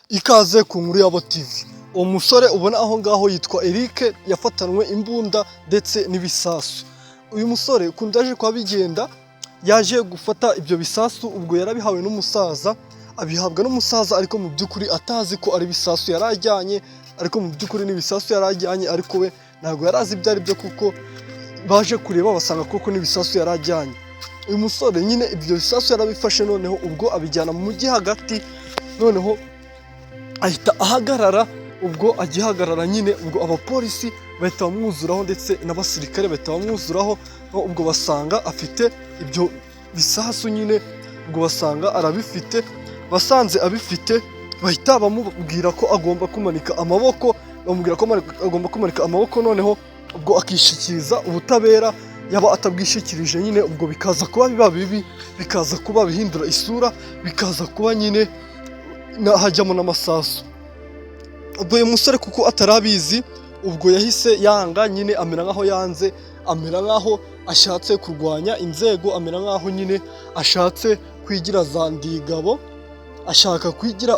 Ikaze ku nkuru yabo TV. Uwo musore ubona aho ngaho yitwa Eric, yafatanwe imbunda ndetse n'ibisasu. Uyu musore kundaje kwa bigenda yaje gufata ibyo bisasu, ubwo yarabihawe n'umusaza, abihabwa n'umusaza ariko mu byukuri atazi ko ari bisasu yarajyanye, ariko mu byukuri n'ibisasu yarajyanye, ariko we ntabwo yarazi ibyo ari byo kuko baje kureba basanga koko n'ibisasu yarajyanye. Uyu musore nyine ibyo bisasu yarabifashe, noneho ubwo abijyana mu mujyi hagati, noneho ahita ahagarara. Ubwo agihagarara nyine ubwo abapolisi bahita bamwuzuraho ndetse n'abasirikare bahita bamwuzuraho, ubwo basanga afite ibyo bisasu nyine, ubwo basanga arabifite. Basanze abifite bahita bamubwira ko agomba kumanika amaboko, bamubwira ko agomba kumanika amaboko, noneho ubwo akishikiriza ubutabera. Yaba atabwishikirije nyine ubwo bikaza kuba biba bibi, bikaza kuba bihindura isura, bikaza kuba nyine hajyamo n'amasasu. Ubwo uyu musore kuko atarabizi, ubwo yahise yanga nyine, amera nk'aho yanze, amera nk'aho ashatse kurwanya inzego, amera nk'aho nyine ashatse kwigira za ndigabo, ashaka kwigira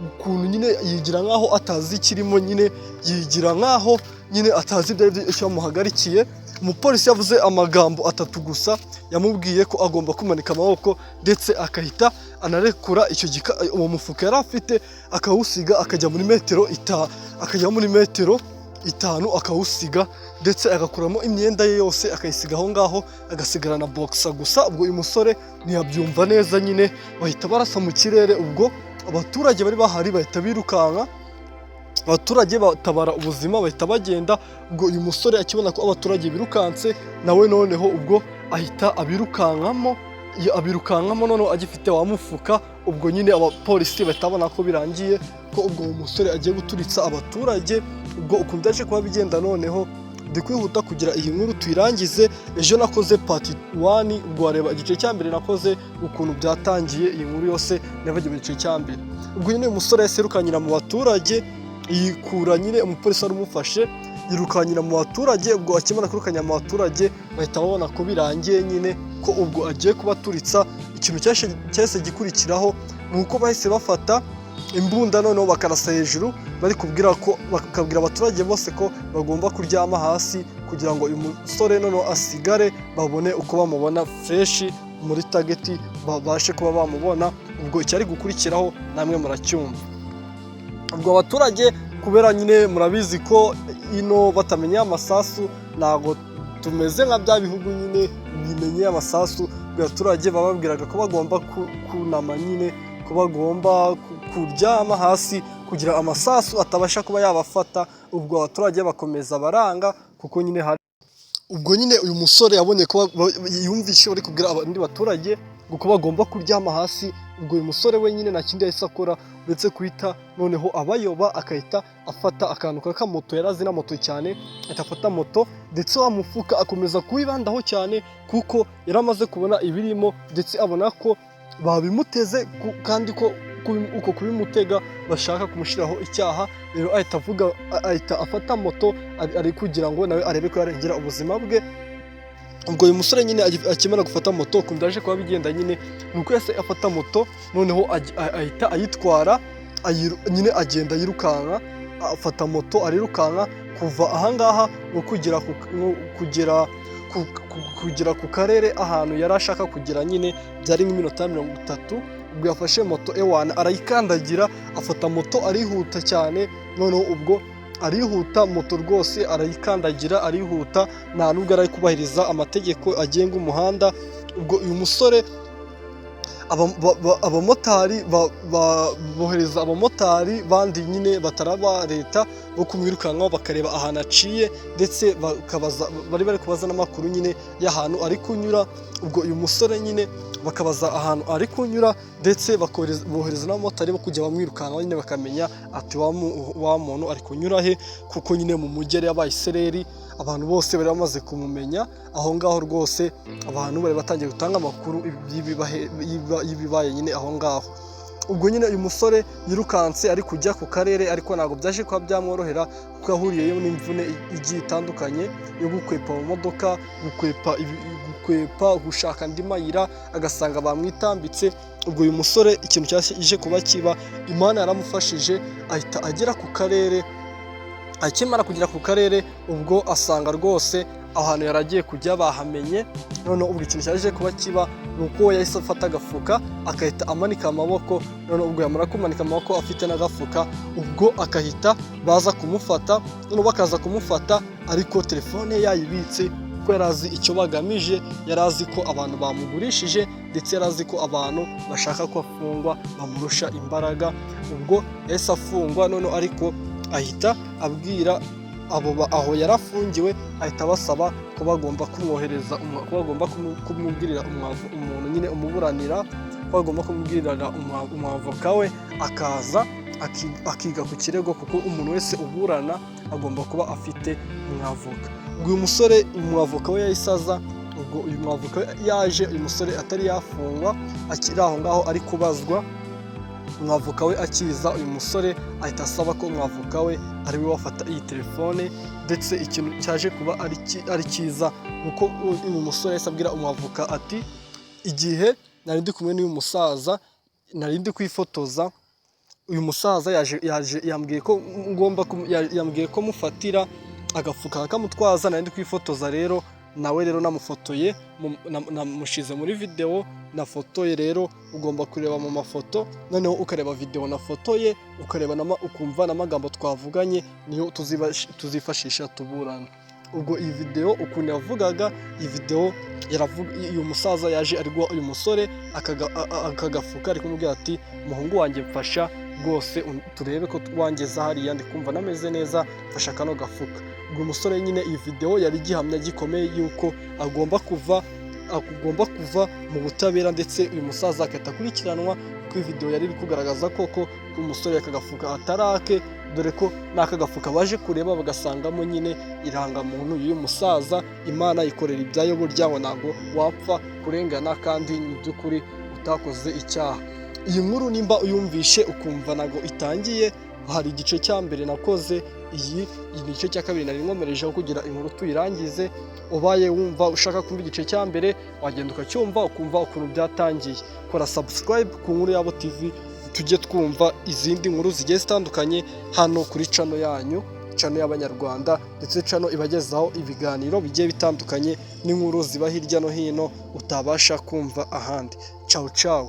ukuntu nyine, yigira nk'aho atazi ikirimo nyine, yigira nk'aho nyine atazi ibyo ari byo cyamuhagarikiye. Umupolisi yavuze amagambo atatu gusa, yamubwiye ko agomba kumanika amaboko ndetse akahita anarekura uwo mufuka yari afite, akawusiga akajya muri metero 5 akawusiga, ndetse agakuramo imyenda ye yose akayisiga aho ngaho, agasigarana boxer gusa. Ubwo uyu musore ntiyabyumva neza nyine, bahita barasa mu kirere. Ubwo abaturage bari bahari bahita birukanka, abaturage batabara ubuzima bahita bagenda. Ubwo uyu musore akibona ko abaturage birukanse, nawe noneho ubwo ahita abirukankamo noneho agifite wa mufuka. Ubwo nyine abapolisi bahita babona ko birangiye, ko ubwo umusore agiye guturitsa abaturage. Ubwo ukundaje kuba bigenda, noneho ndi kwihuta kugira iyi nkuru tuyirangize. Ejo nakoze part 1, ubwo wareba igice cya mbere nakoze ukuntu byatangiye, iyi nkuru yose nabagiye mu gice cya mbere. Ubwo nyine uyu musore yaserukanyira mu baturage, yikura nyine umupolisi wari umufashe, yirukanyira mu baturage. Ubwo akimara kwirukanya mu baturage bahita babona ko birangiye nyine, ko ubwo agiye kubaturitsa. Ikintu cyahise gikurikiraho ni uko bahise bafata imbunda, noneho bakarasa hejuru, bakabwira abaturage bose ko bagomba kuryama hasi kugira ngo uyu musore noneho asigare, babone uko bamubona fresh muri target, babashe kuba bamubona. Ubwo icyari gukurikiraho namwe muracyumva. Ubwo abaturage kubera nyine murabizi ko ino batamenya amasasu, ntago tumeze nka bya bihugu nyine bimenye amasasu. Abaturage bababwiraga ko bagomba kunama nyine, ko bagomba kuryama hasi kugira amasasu atabasha kuba yabafata. Ubwo abaturage bakomeza baranga, kuko nyine hari ubwo nyine uyu musore yabonye ko yumvishe bari kubwira abandi baturage ko bagomba kuryama hasi. Ubwo uyu musore we nyine nta kindi yahise akora uretse kuhita noneho abayoba, akahita afata akantu k'akamoto, yarazi na moto cyane, atafata moto ndetse wa mufuka akomeza kuwibandaho cyane, kuko yari amaze kubona ibirimo ndetse abona ko babimuteze, kandi ko uko kubimutega bashaka kumushyiraho icyaha. Rero ahita afata moto ari kugira ngo nawe arebe ko yarengera ubuzima bwe. Ubwo uyu musore nyine akimara gufata moto, kundaje kuba bigenda nyine nuko yase afata moto, noneho ahita ayitwara, nyine agenda yirukanka, afata moto arirukanka kuva ahangaha no kugera ku karere ahantu yari ashaka kugera nyine, byari nk'iminota 30. Ubwo yafashe moto ewana arayikandagira, afata moto arihuta cyane, noneho ubwo arihuta moto rwose arayikandagira, arihuta, nta nubwo ari kubahiriza amategeko agenga umuhanda. Ubwo uyu musore abamotari bohereza abamotari bandi nyine bataraba leta bo kumwirukankaho, bakareba ahantu aciye, ndetse bari kubaza n'amakuru nyine y'ahantu ari kunyura. Ubwo uyu musore nyine bakabaza ahantu ari kunyura, ndetse bohereza n'abamotari bo kujya bamwirukankaho nyine, bakamenya ati wa muntu ari kunyura he, kuko nyine mu mujyi yari yabaye isereri, abantu bose bari bamaze kumumenya. Aho ngaho rwose abantu bari batangiye gutanga amakuru y'ibibaye nyine aho ngaho. ubwo nyine uyu musore yirukanse ari kujya ku karere, ariko ntabwo byaje kuba byamworohera kuko yahuriyeyo n'imvune igiye itandukanye yo gukwepa mu modoka, gukwepa gushaka andi mayira agasanga bamwitambitse. ubwo uyu musore ikintu cyaje kuba kiba, Imana yaramufashije ahita agera ku karere. Akimara kugera ku karere ubwo asanga rwose ahantu yaragiye kujya bahamenye. None ubwo ikintu cyaje kuba kiba ni uko yahise afata agafuka akahita amanika amaboko. None ubwo yamara kumanika amaboko afite n'agafuka, ubwo akahita baza kumufata. None bakaza kumufata ariko telefone yayibitse kuko yari azi icyo bagamije, yari azi ko abantu bamugurishije ndetse yari azi ko abantu bashaka ko afungwa bamurusha imbaraga. Ubwo yahise afungwa. None ariko ahita abwira aho yari afungiwe, ahita basaba ko bagomba kumwohereza, ko bagomba kumubwirira umuntu nyine umuburanira, ko bagomba kumubwirira umwavoka we akaza akiga ku kirego, kuko umuntu wese uburana agomba kuba afite umwavoka. Ubwo uyu musore umwavoka we yahise aza. Ubwo uyu mwavoka yaje, uyu musore atari yafungwa, akiri aho ngaho ari kubazwa. Umwavoka we akiza, uyu musore ahita asaba ko umwavoka we ari we wafata iyi telefone. Ndetse ikintu cyaje kuba ari cyiza kuko uyu musore yahise abwira umwavoka ati, igihe nari ndi kumwe n'uyu musaza nari ndi kwifotoza, uyu musaza yambwiye ko mufatira agafuka akamutwaza, nari ndi kwifotoza rero nawe rero namufotoye, namushize muri video nafotoye. Rero ugomba kureba mu mafoto, noneho ukareba video nafotoye, ukareba ukumva n'amagambo twavuganye, niyo tuzifashisha tuburana. Ubwo iyi video ukuntu yavugaga, iyi video uyu musaza yaje ari guha uyu musore akagafuka, ari kumubwira ati, umuhungu wanjye mfasha rwose turebe ko wangeza hariya, ndi kumva nameze neza, mfasha kano gafuka. Ubwo umusore nyine iyi video yari igihamya gikomeye yuko agomba kuva mu butabera, ndetse uyu musaza akahita akurikiranwa, kuko iyi video yari iri kugaragaza koko ko umusore akagafuka atarake, dore ko n'aka gafuka baje kureba bagasangamo nyine irangamuntu y'uyu musaza. Imana ikorera ibyayo burya, ngo ntabwo wapfa kurengana kandi mu by'ukuri utakoze icyaha. Iyi nkuru nimba uyumvishe ukumva ntabwo itangiye, hari igice cya mbere nakoze, iyi ni igice cya kabiri nari nkomerejeho kugira inkuru tuyirangize. Ubaye wumva ushaka kumva igice cya mbere, wagenda ukacyumva ukumva ukuntu byatangiye. Kora subscribe ku Nkuru Yabo TV, tujye twumva izindi nkuru zigiye zitandukanye hano kuri channel yanyu, channel y'Abanyarwanda, ndetse channel ibagezaho ibiganiro bigiye bitandukanye n'inkuru ziba hirya no hino utabasha kumva ahandi. Ciao ciao.